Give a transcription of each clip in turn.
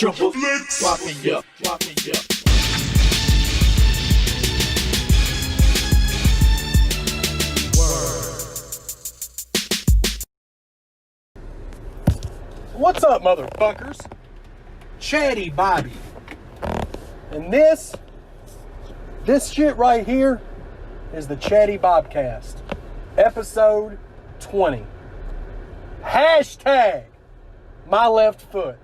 Triple FLIX Mafia. What's up, motherfuckers? Chaddy Bobby. And this shit right here is the Chaddy Bobcast. Episode 20. Hashtag my left foot.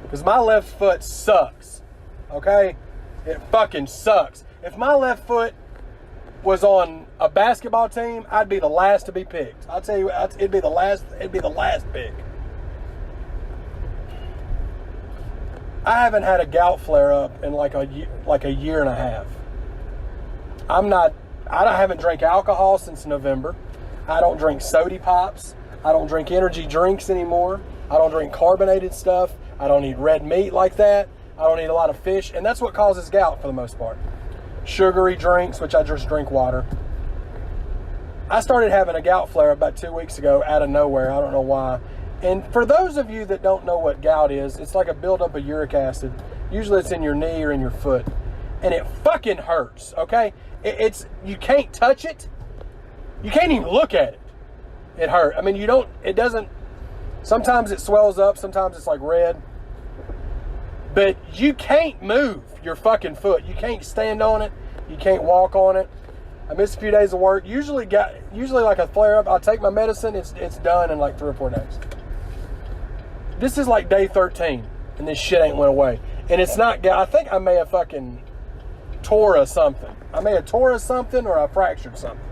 Because my left foot sucks. Okay? It fucking sucks. If my left foot was on a basketball team, I'd be the last to be picked. I'll tell you, it'd be the last pick. I haven't had a gout flare up in like a year and a half. I haven't drank alcohol since November. I don't drink soda pops. I don't drink energy drinks anymore. I don't drink carbonated stuff. I don't eat red meat like that. I don't eat a lot of fish, and that's what causes gout for the most part. Sugary drinks, which I just drink water. I started having a gout flare about 2 weeks ago out of nowhere. I don't know why. And for those of you that don't know what gout is, it's like a buildup of uric acid. Usually it's in your knee or in your foot. And it fucking hurts, okay? You can't touch it. You can't even look at it. It hurts. I mean, sometimes it swells up, sometimes it's like red. But you can't move your fucking foot. You can't stand on it. You can't walk on it. I missed a few days of work. Usually like a flare up, I'll take my medicine, it's done in like 3 or 4 days. This is like day 13, and this shit ain't went away. And it's not gout. I think I may have fucking tore a something. I may have tore a something or I fractured something.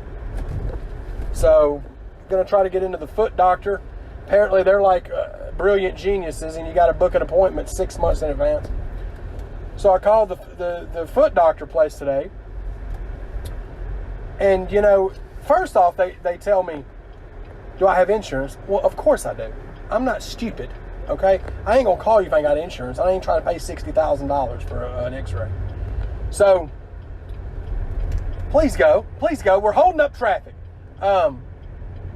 So, I'm going to try to get into the foot doctor. Apparently, they're like brilliant geniuses, and you got to book an appointment 6 months in advance. So, I called the foot doctor place today. And, you know, first off, they tell me, do I have insurance? Well, of course I do. I'm not stupid. Okay, I ain't gonna call you if I ain't got insurance. I ain't trying to pay $60,000 for an X-ray. So, please go. We're holding up traffic.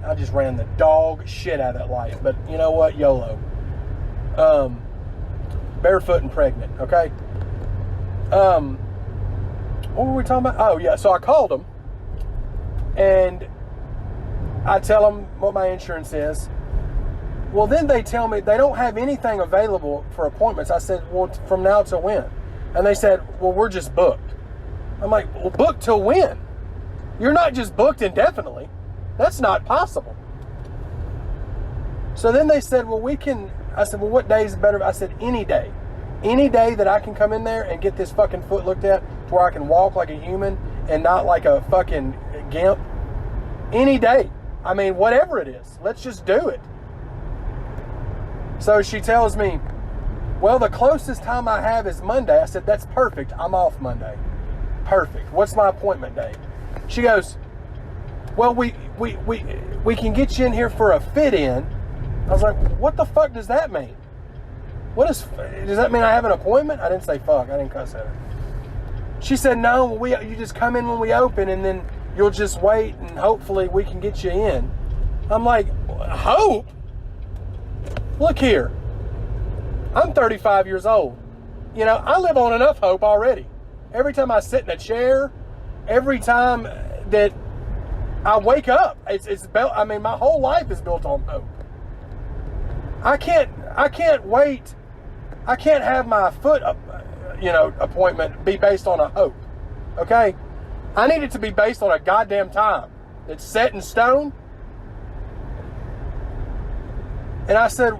I just ran the dog shit out of that light, but you know what? YOLO. Barefoot and pregnant. Okay. What were we talking about? Oh yeah. So I called them, and I tell them what my insurance is. Well, then they tell me they don't have anything available for appointments. I said, well, from now till when? And they said, well, we're just booked. I'm like, well, booked till when? You're not just booked indefinitely. That's not possible. So then they said, well, I said, well, what day is better? I said, any day. Any day that I can come in there and get this fucking foot looked at to where I can walk like a human and not like a fucking gimp. Any day. I mean, whatever it is. Let's just do it. So she tells me, well, the closest time I have is Monday. I said, that's perfect. I'm off Monday. Perfect. What's my appointment date? She goes, well, we can get you in here for a fit-in. I was like, what the fuck does that mean? Does that mean I have an appointment? I didn't say fuck. I didn't cuss at her. She said, no, you just come in when we open and then you'll just wait and hopefully we can get you in. I'm like, hope? Look here, I'm 35 years old. You know, I live on enough hope already. Every time I sit in a chair, every time that I wake up, my whole life is built on hope. I can't wait. I can't have my foot, appointment be based on a hope. Okay? I need it to be based on a goddamn time. It's set in stone. And I said,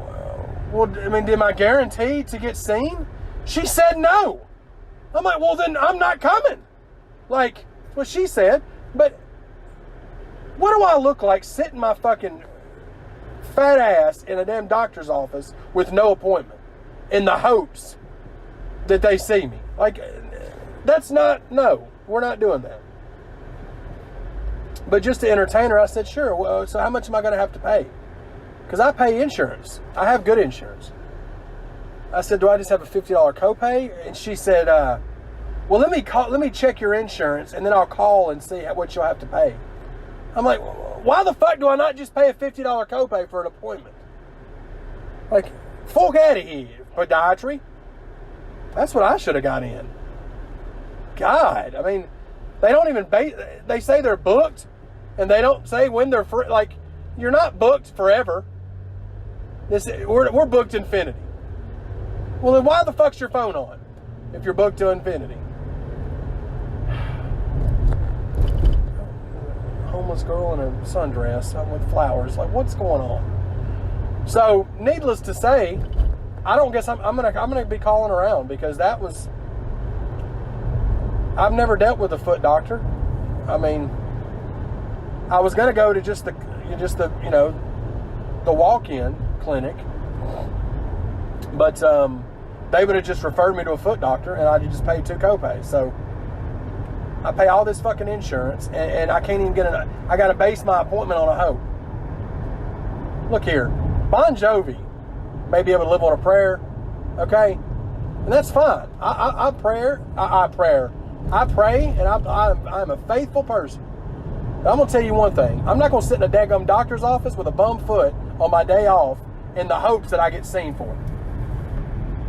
well, I mean, am I guaranteed to get seen? She said no. I'm like, well, then I'm not coming. Like, what she said. But what do I look like sitting my fucking fat ass in a damn doctor's office with no appointment in the hopes that they see me? Like, no, we're not doing that. But just to entertain her, I said, sure. Well, so how much am I going to have to pay? Because I pay insurance. I have good insurance. I said, do I just have a $50 copay? And she said, well, let me check your insurance, and then I'll call and see what you'll have to pay. I'm like, why the fuck do I not just pay a $50 copay for an appointment? Like, Fuck out of here. Podiatry. That's what I should have got in. God, I mean, they don't even they say they're booked, and they don't say when they're free. Like, you're not booked forever. We're booked infinity. Well, then why the fuck's your phone on if you're booked to infinity? Homeless girl in a sundress with flowers. Like, what's going on? So, needless to say, I don't guess I'm gonna be calling around, because I've never dealt with a foot doctor. I mean, I was gonna go to just the walk-in clinic, but they would have just referred me to a foot doctor, and I'd just pay 2 copays. So I pay all this fucking insurance, and I can't even get I got to base my appointment on a hope. Look here, Bon Jovi may be able to live on a prayer, okay, and that's fine. I pray, and I'm a faithful person. But I'm gonna tell you one thing: I'm not gonna sit in a daggum doctor's office with a bum foot on my day off in the hopes that I get seen for it.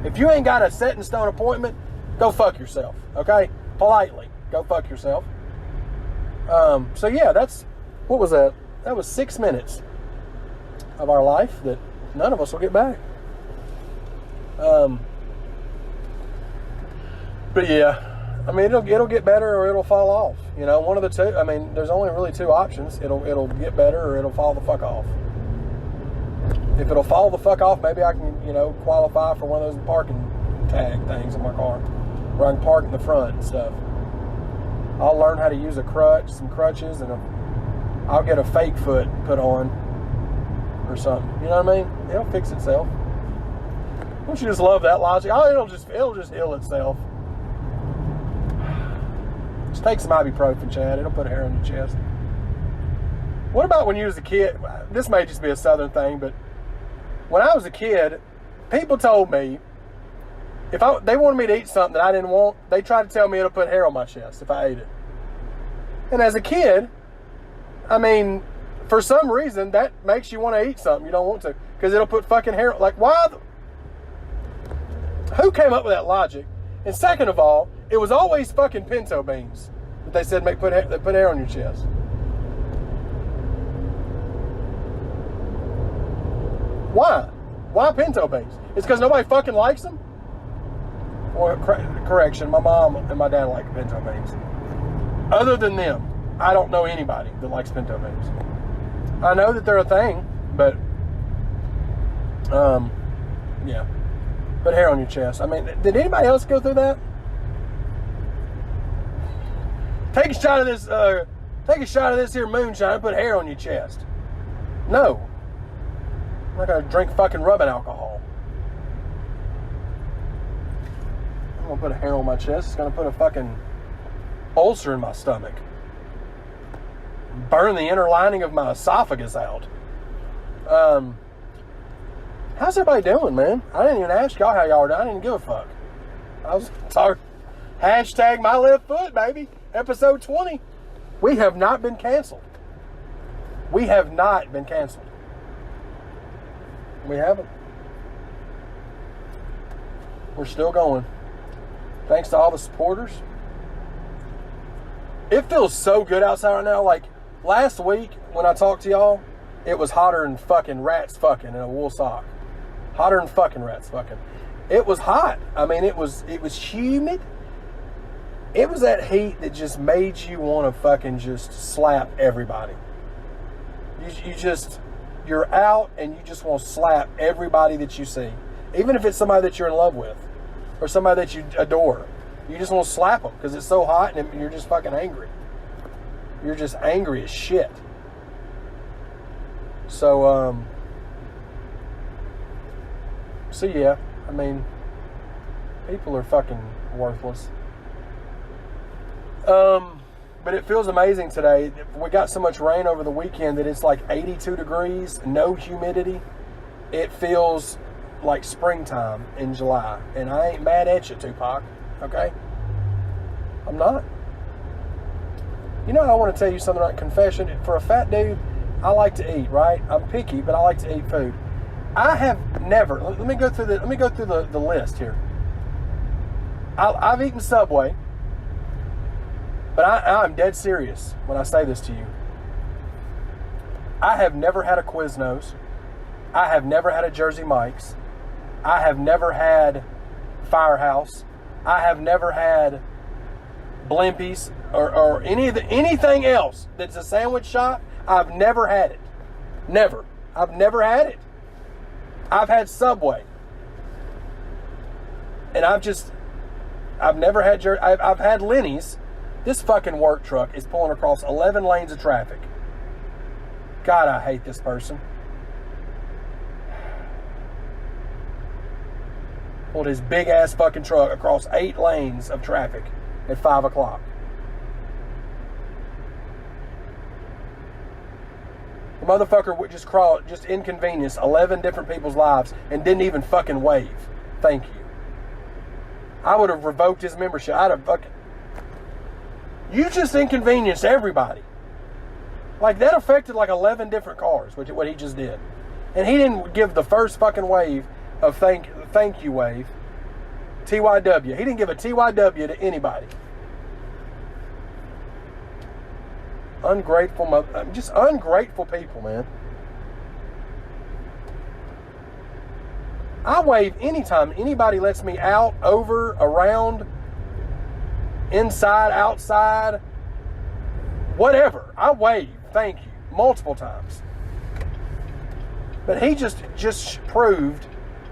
If you ain't got a set in stone appointment, go fuck yourself, okay? Politely. Go fuck yourself. So yeah, what was that? That was 6 minutes of our life that none of us will get back. But yeah, I mean, it'll get better or it'll fall off. You know, one of the two. I mean, there's only really 2 options. It'll get better or it'll fall the fuck off. If it'll fall the fuck off, maybe I can, qualify for one of those parking tag things in my car, where I can park in the front and stuff. I'll learn how to use some crutches, and I'll get a fake foot put on or something. You know what I mean? It'll fix itself. Don't you just love that logic? Oh, it'll just heal itself. Just take some ibuprofen, Chad. It'll put hair on your chest. What about when you was a kid? This may just be a Southern thing, but when I was a kid, people told me if they wanted me to eat something that I didn't want, they tried to tell me it'll put hair on my chest if I ate it. And as a kid, I mean, for some reason, that makes you want to eat something you don't want to, because it'll put fucking hair. Like, why? Who came up with that logic? And second of all, it was always fucking pinto beans that they said put hair on your chest. Why? Why pinto beans? It's because nobody fucking likes them? Well, correction, my mom and my dad like pinto beans. Other than them, I don't know anybody that likes pinto beans. I know that they're a thing, but yeah. Put hair on your chest. I mean, did anybody else go through that? Take a shot of this here moonshine and put hair on your chest. No. I'm not gonna drink fucking rubbing alcohol. I'm gonna put a hair on my chest. It's gonna put a fucking ulcer in my stomach. Burn the inner lining of my esophagus out. How's everybody doing, man? I didn't even ask y'all how y'all were doing. I didn't give a fuck. I was talking. Hashtag my left foot, baby. Episode 20. We have not been canceled. We have not been canceled. We haven't. We're still going. Thanks to all the supporters. It feels so good outside right now. Like last week when I talked to y'all, it was hotter than fucking rats fucking in a wool sock. Hotter than fucking rats fucking. It was hot. I mean, it was humid. It was that heat that just made you want to fucking just slap everybody. You're out and you just want to slap everybody that you see. Even if it's somebody that you're in love with or somebody that you adore. You just want to slap them because it's so hot and you're just fucking angry. You're just angry as shit. So yeah, I mean, people are fucking worthless. But it feels amazing today. We got so much rain over the weekend that it's like 82 degrees, no humidity. It feels like springtime in July. And I ain't mad at you, Tupac. Okay? I'm not. You know, I want to tell you something like confession. For a fat dude, I like to eat, right? I'm picky, but I like to eat food. I have never. Let me go through the list here. I've eaten Subway, but I'm dead serious when I say this to you. I have never had a Quiznos. I have never had a Jersey Mike's. I have never had Firehouse. I have never had Blimpies or anything else that's a sandwich shop. I've never had it. Never. I've never had it. I've had Subway. And I've never had I've had Lenny's. This fucking work truck is pulling across 11 lanes of traffic. God, I hate this person. Pulled his big ass fucking truck across 8 lanes of traffic at 5 o'clock. The motherfucker would just inconvenience 11 different people's lives and didn't even fucking wave. Thank you. I would have revoked his membership. I'd have fucking... You just inconvenienced everybody. Like, that affected like 11 different cars, what he just did. And he didn't give the first fucking wave of thank you wave. TYW. He didn't give a TYW to anybody. Just ungrateful people, man. I wave anytime anybody lets me out, over, around, inside, outside, whatever. I wave, thank you, multiple times. But he just proved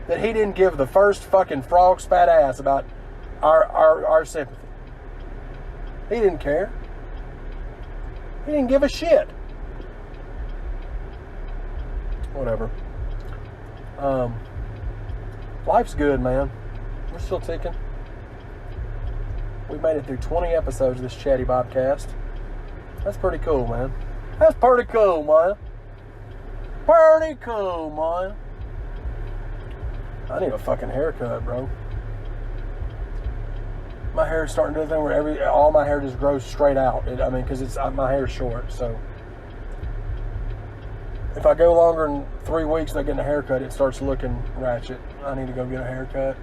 that he didn't give the first fucking frog's fat ass about our sympathy. He didn't care. He didn't give a shit. Whatever. Life's good, man. We're still ticking. We made it through 20 episodes of this Chaddy Bobcast. That's pretty cool, man. That's pretty cool, man. Pretty cool, man. I need a fucking haircut, bro. My hair's starting to do the thing where all my hair just grows straight out. Because my hair's short, so if I go longer than 3 weeks without getting a haircut, it starts looking ratchet. I need to go get a haircut.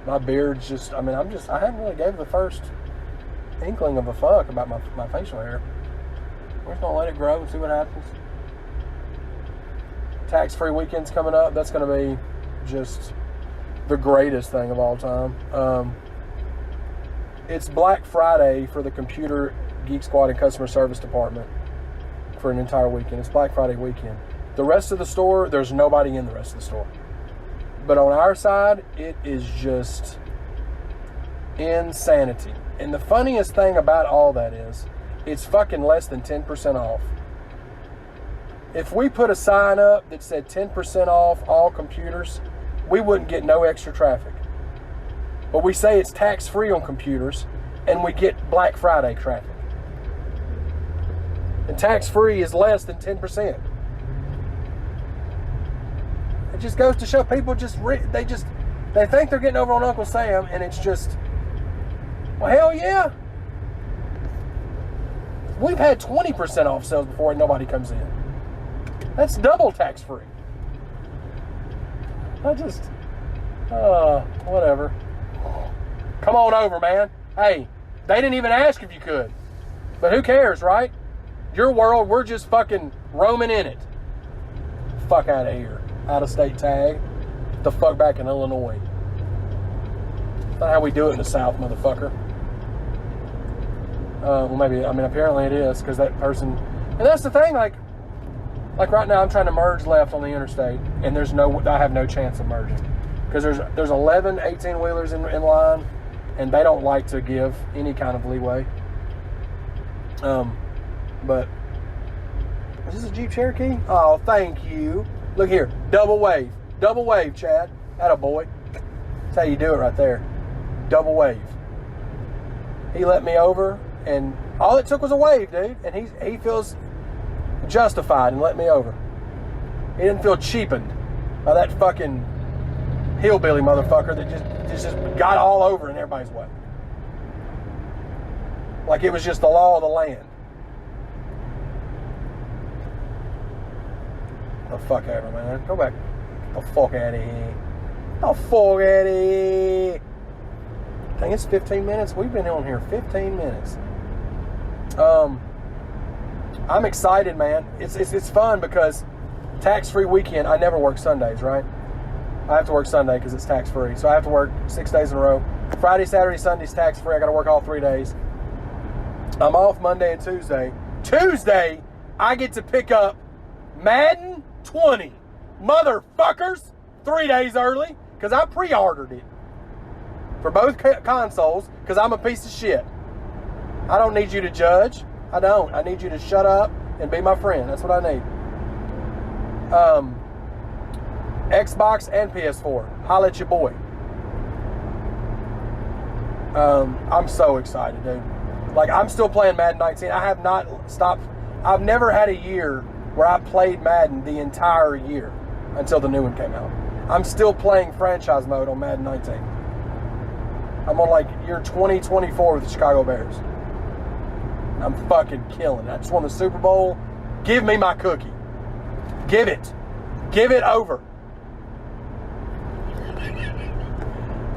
My beard's just, I haven't really gave the first inkling of a fuck about my facial hair. We're just gonna let it grow and see what happens. Tax-free weekend's coming up. That's gonna be just the greatest thing of all time. It's Black Friday for the Computer Geek Squad and Customer Service Department for an entire weekend. It's Black Friday weekend. The rest of the store, there's nobody in the rest of the store. But on our side, it is just insanity. And the funniest thing about all that is, it's fucking less than 10% off. If we put a sign up that said 10% off all computers, we wouldn't get no extra traffic. But we say it's tax-free on computers, and we get Black Friday traffic. And tax-free is less than 10%. It just goes to show people they think they're getting over on Uncle Sam, and it's just, well, hell yeah. We've had 20% off sales before and nobody comes in. That's double tax-free. Whatever. Come on over, man. Hey, they didn't even ask if you could. But who cares, right? Your world, we're just fucking roaming in it. Fuck out of here. Out of state tag. Get the fuck back in Illinois. That's not how we do it in the South, motherfucker. Apparently it is, because that person, and that's the thing, like right now I'm trying to merge left on the interstate, and I have no chance of merging. Because there's 11 18-wheelers in line, and they don't like to give any kind of leeway. But is this a Jeep Cherokee? Oh, thank you. Look here, double wave, Chad. Attaboy. That's how you do it right there. Double wave. He let me over, and all it took was a wave, dude. And he feels justified in letting me over. He didn't feel cheapened by that fucking hillbilly motherfucker that just got all over in everybody's way. Like it was just the law of the land. The fuck ever, man. Go back. The fuck out of here. The fuck out of here. I think it's 15 minutes. We've been on here 15 minutes. I'm excited, man. It's fun because tax-free weekend. I never work Sundays, right? I have to work Sunday because it's tax-free. So I have to work 6 days in a row. Friday, Saturday, Sunday's tax-free. I got to work all 3 days. I'm off Monday and Tuesday. Tuesday, I get to pick up Madden 20. Motherfuckers. 3 days early because I pre-ordered it for both consoles because I'm a piece of shit. I don't need you to judge. I don't. I need you to shut up and be my friend. That's what I need. Xbox and PS4. Holla at your boy. I'm so excited, dude. Like, I'm still playing Madden 19. I have not stopped. I've never had a year where I played Madden the entire year until the new one came out. I'm still playing franchise mode on Madden 19. I'm on, like, year 2024 with the Chicago Bears. I'm fucking killing it. I just won the Super Bowl. Give me my cookie. Give it. Give it over.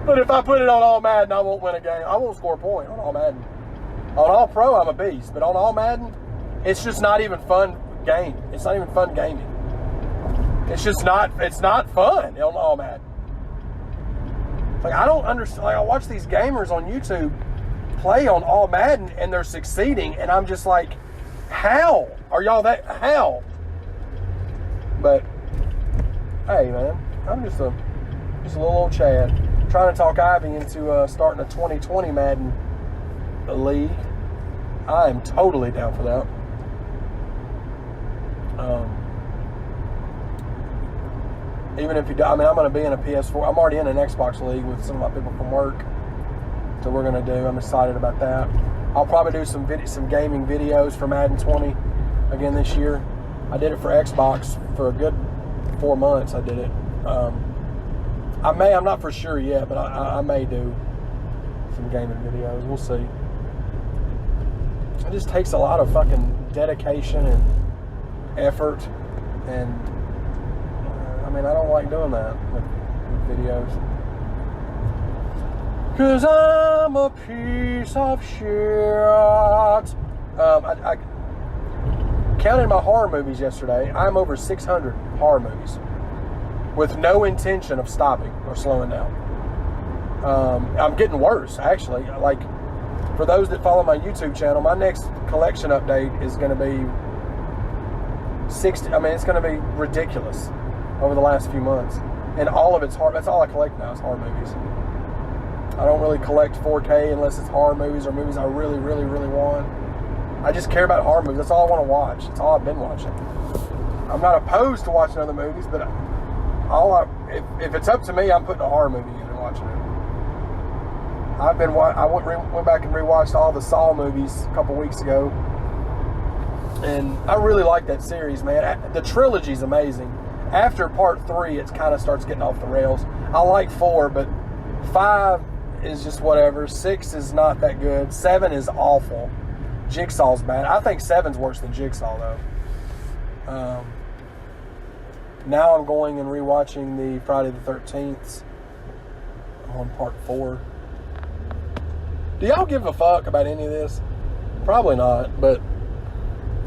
But if I put it on All Madden, I won't win a game. I won't score a point on All Madden. On All Pro, I'm a beast. But on All Madden, it's just not even fun game. It's not even fun gaming. It's just not, it's not fun on All Madden. Like, I don't understand. Like, I watch these gamers on YouTube play on All Madden and they're succeeding. And I'm just like, how? Are y'all that? How? But, hey, man. I'm just a little old Chad. Trying to talk Ivy into starting a 2020 Madden league. I am totally down for that. Even if you do, I mean, I'm going to be in a PS4. I'm already in an Xbox league with some of my people from work. So we're going to do. I'm excited about that. I'll probably do some gaming videos for Madden 20 again this year. I did it for Xbox for a good 4 months. I did it. I'm not for sure yet, but I may do some gaming videos. We'll see. It just takes a lot of fucking dedication and effort, and I mean, I don't like doing that with videos. Cause I'm a piece of shit. I counted my horror movies yesterday. I'm over 600 horror movies, with no intention of stopping or slowing down. I'm getting worse, actually. Like, for those that follow my YouTube channel, my next collection update is going to be 60. I mean, it's going to be ridiculous over the last few months. And all of it's horror. That's all I collect now is horror movies. I don't really collect 4K unless it's horror movies or movies I really, really, really want. I just care about horror movies. That's all I want to watch. That's all I've been watching. I'm not opposed to watching other movies, but if it's up to me, I'm putting a horror movie in and watching it. I went back and rewatched all the Saw movies a couple weeks ago, and I really like that series, man. The trilogy's amazing. After part 3, it kind of starts getting off the rails. I like 4, but 5 is just whatever. 6 is not that good. 7 is awful. Jigsaw's bad. I think 7's worse than Jigsaw, though. Now I'm going and rewatching the Friday the 13th. I'm on part 4. Do y'all give a fuck about any of this? Probably not, but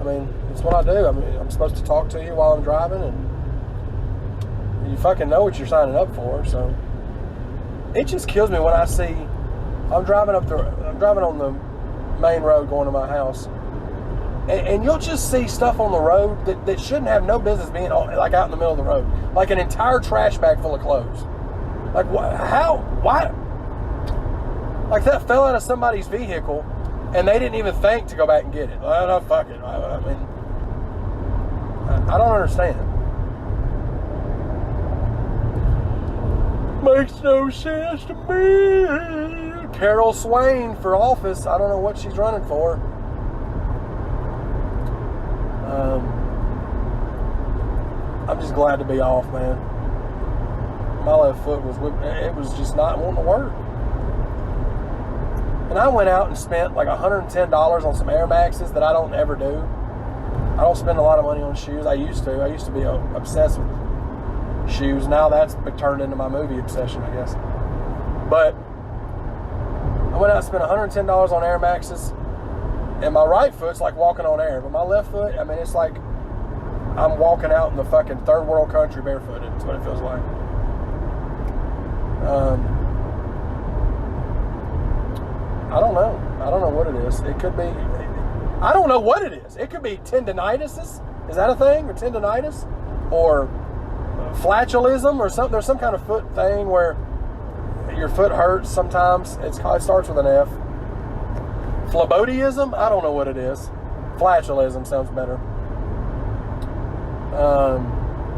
I mean, it's what I do. I mean, I'm supposed to talk to you while I'm driving, and you fucking know what you're signing up for. So it just kills me when I see I'm driving on the main road going to my house, and you'll just see stuff on the road that shouldn't have no business being like out in the middle of the road, like an entire trash bag full of clothes. Like, why? Like, that fell out of somebody's vehicle, and they didn't even think to go back and get it. Well, no, fuck it. I mean, I don't understand. Makes no sense to me. Carol Swain for office. I don't know what she's running for. I'm just glad to be off, man. My left foot was just not wanting to work. And I went out and spent like $110 on some Air Maxes that I don't ever do. I don't spend a lot of money on shoes. I used to be obsessed with shoes. Now that's turned into my movie obsession, I guess. But I went out and spent $110 on Air Maxes, and my right foot's like walking on air, but my left foot, I mean, it's like I'm walking out in the fucking third world country barefooted. That's what it feels like. I don't know. I don't know what it is. It could be, I don't know what it is. It could be tendinitis. Is that a thing? Or tendinitis? Or flatulism or something? There's some kind of foot thing where your foot hurts sometimes. It starts with an F. Phlebotism? I don't know what it is. Flatulism sounds better.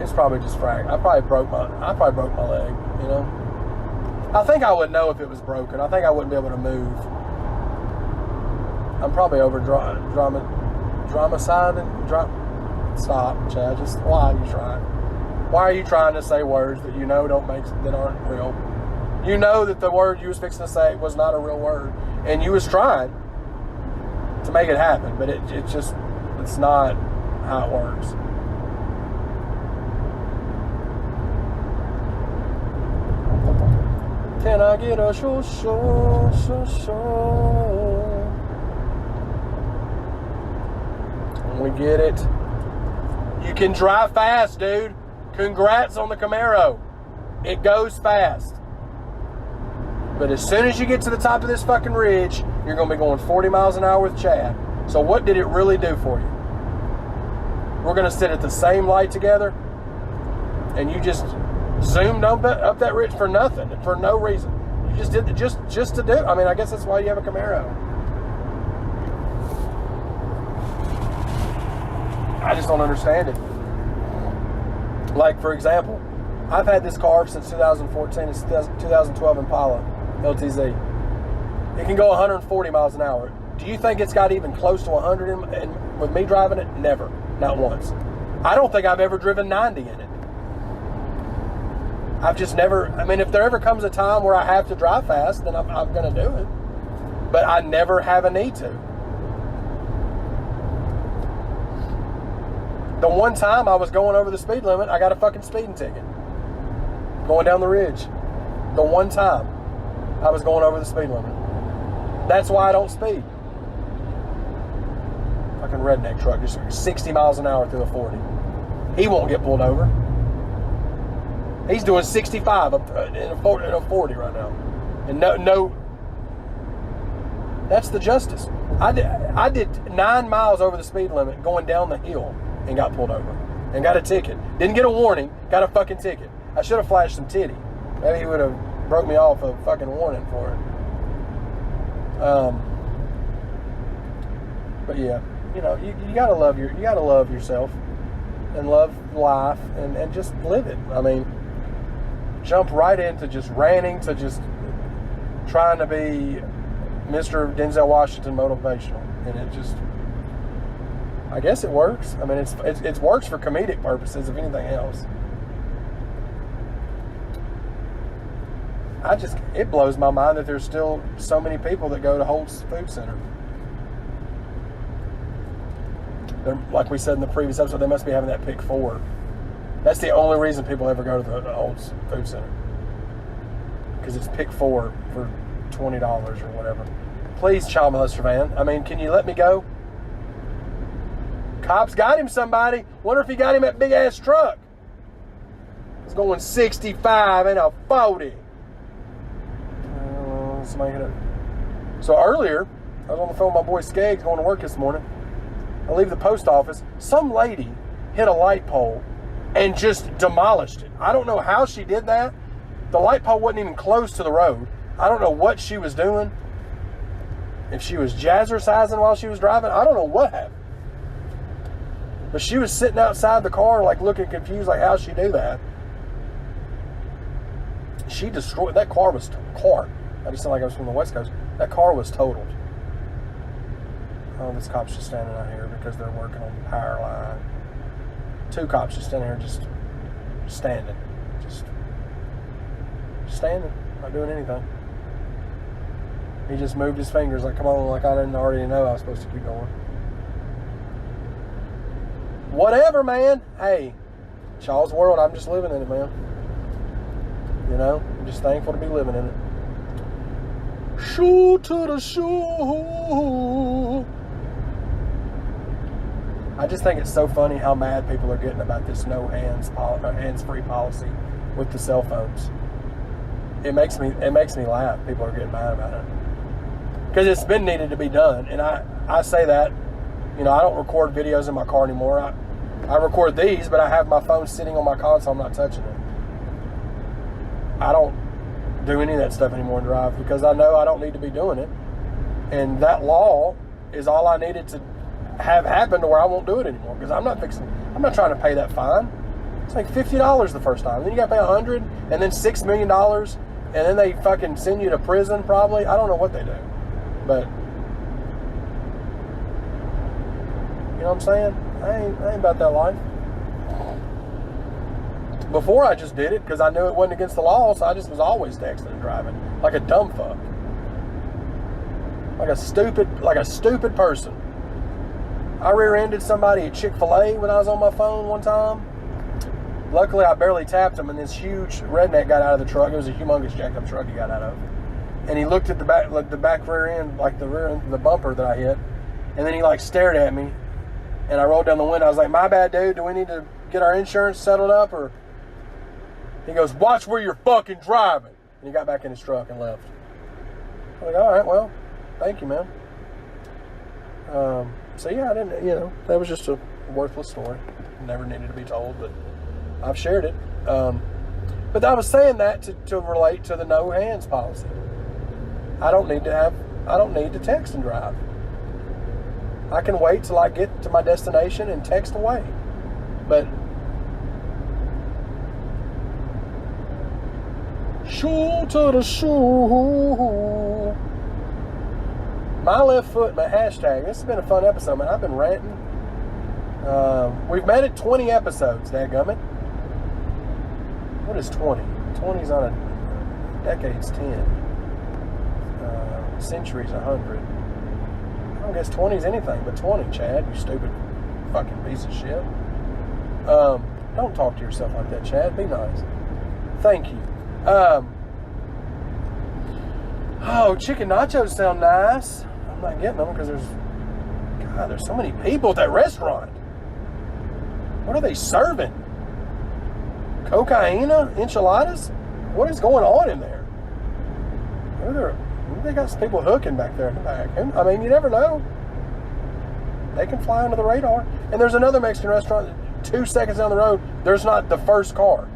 It's probably just I probably broke my leg, you know? I think I would know if it was broken. I think I wouldn't be able to move. I'm probably over dramatizing. Stop, Chad. Just why are you trying? Why are you trying to say words that you know that aren't real? You know that the word you was fixing to say was not a real word, and you was trying to make it happen, but it's not how it works. Can I get a show? We get it. You can drive fast, dude. Congrats on the Camaro. It goes fast. But as soon as you get to the top of this fucking ridge, you're going to be going 40 miles an hour with Chad. So what did it really do for you? We're going to sit at the same light together, and you just zoomed up that ridge for nothing, for no reason. You just did it just to do. I mean, I guess that's why you have a Camaro. I just don't understand it. Like, for example, I've had this car since 2014. It's 2012 Impala LTZ. It can go 140 miles an hour. Do you think it's got even close to 100 with me driving it? Never. Not once. I don't think I've ever driven 90 in it. I've just never, I mean, if there ever comes a time where I have to drive fast, then I'm going to do it. But I never have a need to. The one time I was going over the speed limit, I got a fucking speeding ticket. Going down the ridge. The one time I was going over the speed limit. That's why I don't speed. Fucking redneck truck just 60 miles an hour through a 40. He won't get pulled over. He's doing 65 in a 40 right now. And no. That's the justice. I did 9 miles over the speed limit going down the hill and got pulled over and got a ticket. Didn't get a warning, got a fucking ticket. I should have flashed some titty. Maybe he would have broke me off a fucking warning for it. But yeah, you know, you gotta love yourself and love life and just live it. I mean, jump right into just ranting to just trying to be Mr. Denzel Washington motivational, and it just, I guess it works. I mean, it works for comedic purposes, if anything else. It blows my mind that there's still so many people that go to Holt's Food Center. Like we said in the previous episode, they must be having that pick 4. That's the only reason people ever go to the Holt's Food Center. Because it's pick 4 for $20 or whatever. Please, child molester van. I mean, can you let me go? Cops got him, somebody. Wonder if he got him that big ass truck. It's going 65 and a 40. Somebody hit it. So earlier, I was on the phone with my boy Skeggs going to work this morning. I leave the post office. Some lady hit a light pole and just demolished it. I don't know how she did that. The light pole wasn't even close to the road. I don't know what she was doing. If she was jazzercising while she was driving, I don't know what happened. But she was sitting outside the car, like looking confused, like how'd she do that? She destroyed that car. I just sound like I was from the West Coast. That car was totaled. Oh, this cop's just standing out here because they're working on the power line. 2 cops just standing here, just standing. Just standing, not doing anything. He just moved his fingers like, come on, like I didn't already know I was supposed to keep going. Whatever, man. Hey, Shaw's world, I'm just living in it, man. You know, I'm just thankful to be living in it. Shoe to the shoe. I just think it's so funny how mad people are getting about this no hands-free policy with the cell phones. It makes me laugh. People are getting mad about it because it's been needed to be done. And I say that, you know, I don't record videos in my car anymore. I record these, but I have my phone sitting on my console. I'm not touching it. I don't do any of that stuff anymore in drive because I know I don't need to be doing it. And that law is all I needed to have happen to where I won't do it anymore because I'm not trying to pay that fine. It's like $50 the first time. Then you got to pay $100 and then $6 million, and then they fucking send you to prison probably. I don't know what they do, but you know what I'm saying? I ain't about that life. Before I just did it because I knew it wasn't against the law, so I just was always texting and driving like a dumb fuck, like a stupid person. I rear-ended somebody at Chick-fil-A when I was on my phone one time. Luckily, I barely tapped him, and this huge redneck got out of the truck. It was a humongous jacked-up truck he got out of, and he looked at the back rear end, like the rear end, the bumper that I hit, and then he like stared at me, and I rolled down the window. I was like, "My bad, dude. Do we need to get our insurance settled up?" Or he goes, "Watch where you're fucking driving," and he got back in his truck and left. I'm like, "All right, well, thank you, man." So yeah, I didn't, you know, that was just a worthless story. Never needed to be told, but I've shared it. But I was saying that to relate to the no hands policy. I don't need to text and drive. I can wait till I get to my destination and text away. But shoe to the shoe. My left foot, my hashtag. This has been a fun episode, man. I've been ranting. We've made it 20 episodes, dadgummit. What is 20? 20's on a decade's 10. Century's 100. I don't guess 20's anything but 20, Chad. You stupid fucking piece of shit. Don't talk to yourself like that, Chad. Be nice. Thank you. Oh, chicken nachos sound nice. I'm not getting them because there's so many people at that restaurant. What are they serving? Cocaine? Enchiladas? What is going on in there? They got some people hooking back there in the back. I mean, you never know. They can fly under the radar. And there's another Mexican restaurant 2 seconds down the road. There's not the first car.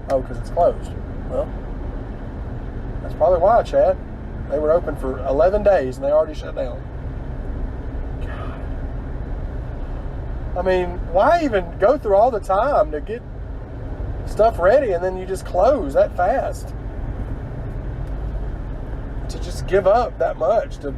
Oh, because it's closed. Well, that's probably why, Chad. They were open for 11 days and they already shut down. God. I mean, why even go through all the time to get stuff ready and then you just close that fast? To just give up that much to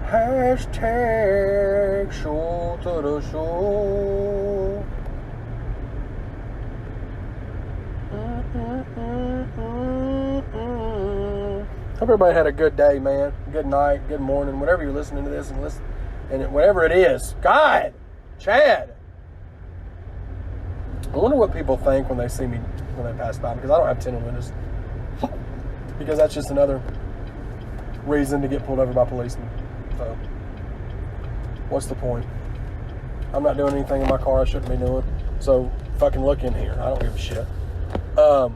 hashtag show to the show. Hope everybody had a good day, man. Good night, good morning, whatever you're listening to this and whatever it is. God, Chad. I wonder what people think when they see me, when they pass by, because I don't have tinted windows. Because that's just another reason to get pulled over by policemen. So, what's the point? I'm not doing anything in my car I shouldn't be doing. So, fucking look in here. I don't give a shit. I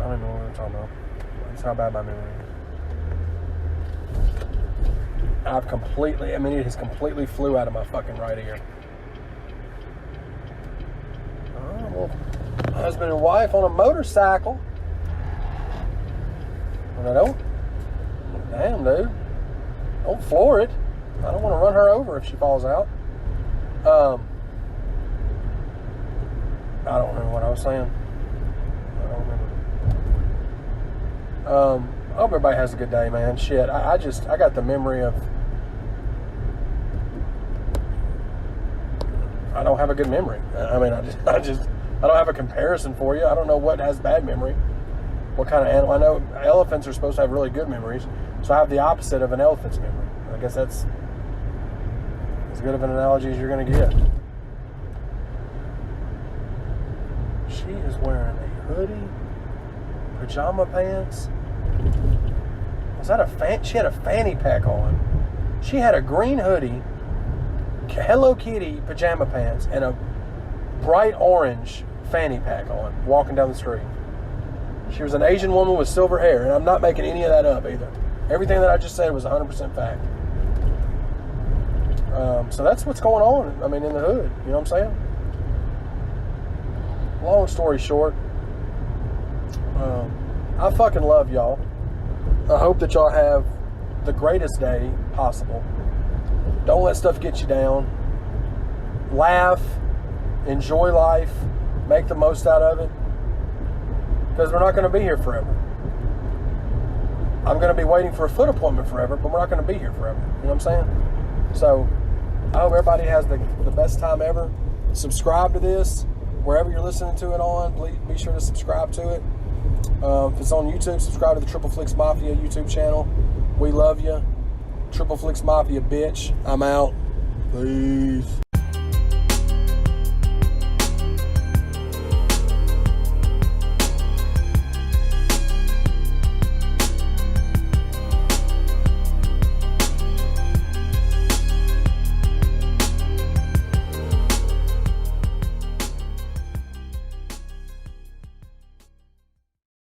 don't know what I'm talking about. That's how bad my memory is. It has completely flew out of my fucking right ear. Oh, well, husband and wife on a motorcycle. And I don't. Damn, dude. Don't floor it. I don't want to run her over if she falls out. I don't remember what I was saying. I don't remember. I hope everybody has a good day, man. Shit, I got the memory of. I don't have a good memory. I mean, I don't have a comparison for you. I don't know what has bad memory. what kind of animal. I know elephants are supposed to have really good memories, so I have the opposite of an elephant's memory. I guess that's as good of an analogy as you're going to get. She is wearing a hoodie, pajama pants. Was that a she had a fanny pack on. She had a green hoodie, Hello Kitty pajama pants, and a bright orange fanny pack on, walking down the street. She was an Asian woman with silver hair, and I'm not making any of that up either. Everything that I just said was 100% fact. So that's what's going on, I mean, in the hood. You know what I'm saying? Long story short, I fucking love y'all. I hope that y'all have the greatest day possible. Don't let stuff get you down. Laugh. Enjoy life. Make the most out of it. Because we're not going to be here forever. I'm going to be waiting for a foot appointment forever, but we're not going to be here forever. You know what I'm saying? So, I hope everybody has the best time ever. Subscribe to this. Wherever you're listening to it on, please be sure to subscribe to it. If it's on YouTube, subscribe to the Triple FLIX Mafia YouTube channel. We love you. Triple FLIX Mafia, bitch. I'm out. Peace.